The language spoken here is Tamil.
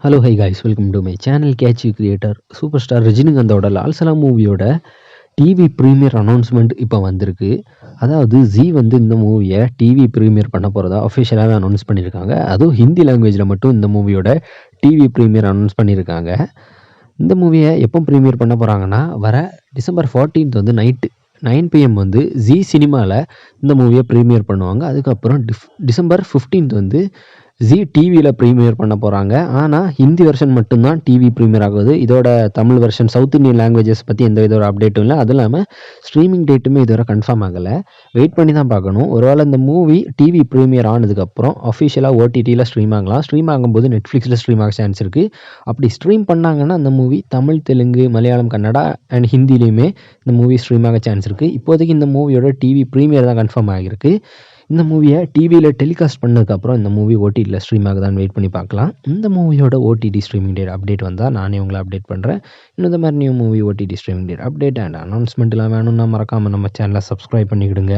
Hello hi guys, welcome to my channel catch you creator. Super star ரஜினிகாந்தோட லால் சலாம் மூவியோட டிவி ப்ரீமியர் அனௌன்ஸ்மெண்ட் இப்போ வந்திருக்கு. அதாவது ஜீ வந்து இந்த மூவியை டிவி ப்ரீமியர் பண்ண போகிறதா அஃபிஷியலாக அனௌன்ஸ் பண்ணியிருக்காங்க. அதுவும் ஹிந்தி லாங்குவேஜில் மட்டும் இந்த மூவியோட டிவி ப்ரீமியர் அனௌன்ஸ் பண்ணியிருக்காங்க. இந்த மூவியை எப்போ ப்ரீமியர் பண்ண போகிறாங்கன்னா வர டிசம்பர் 14th வந்து நைட்டு 9 PM வந்து ஜீ சினிமாவில் இந்த மூவியை ப்ரீமியர் பண்ணுவாங்க. அதுக்கப்புறம் டிசம்பர் 15th வந்து ஜீ டிவியில் ப்ரீமியர் பண்ண போகிறாங்க. ஆனால் ஹிந்தி வெர்ஷன் மட்டும்தான் டிவி ப்ரீமியர் ஆகுது. இதோட Tamil version south Indian languages பற்றி எந்த வித ஒரு அப்டேட்டும் இல்லை. அதுவும் இல்லாமல் ஸ்ட்ரீமிங் டேட்டுமே இதுவரை கன்ஃபார்ம் ஆகலை. வெயிட் பண்ணி தான் பார்க்கணும். ஒருவேளை இந்த மூவி டிவி ப்ரீமியர் ஆனதுக்கப்புறம் அஃபிஷியலாக ஓடிடியில் ஸ்ட்ரீம் ஆகலாம். ஸ்ட்ரீம் ஆகும்போது நெட்ஃப்ளிக்ஸில் ஸ்ட்ரீம் ஆக சான்ஸ் இருக்குது. அப்படி ஸ்ட்ரீம் பண்ணாங்கன்னா அந்த மூவி தமிழ், தெலுங்கு, மலையாளம், கன்னடா அண்ட் ஹிந்திலையுமே இந்த மூவி ஸ்ட்ரீம் ஆக சான்ஸ் இருக்குது. இப்போதைக்கு இந்த மூவியோட டிவி ப்ரீமியர் தான் கன்ஃபார்ம் ஆகிருக்கு. இந்த மூவியை டிவியில் டெலிகாஸ்ட் பண்ணதுக்கப்புறம் இந்த மூவி ஓடிடியில் ஸ்ட்ரீம் ஆகுதான்னு வெயிட் பண்ணி பார்க்கலாம். இந்த மூவியோட ஓடிடி ஸ்ட்ரீமிங் டேட் அப்டேட் வந்தால் நானே உங்களை அப்டேட் பண்ணுறேன். இன்னும் இந்த மாதிரி new movie OTT streaming date update and அனௌன்ஸ்மெண்ட்லாம் வேணும்னா மறக்காமல் நம்ம சேனலை சப்ஸ்கிரைப் பண்ணிக்கிடுங்க.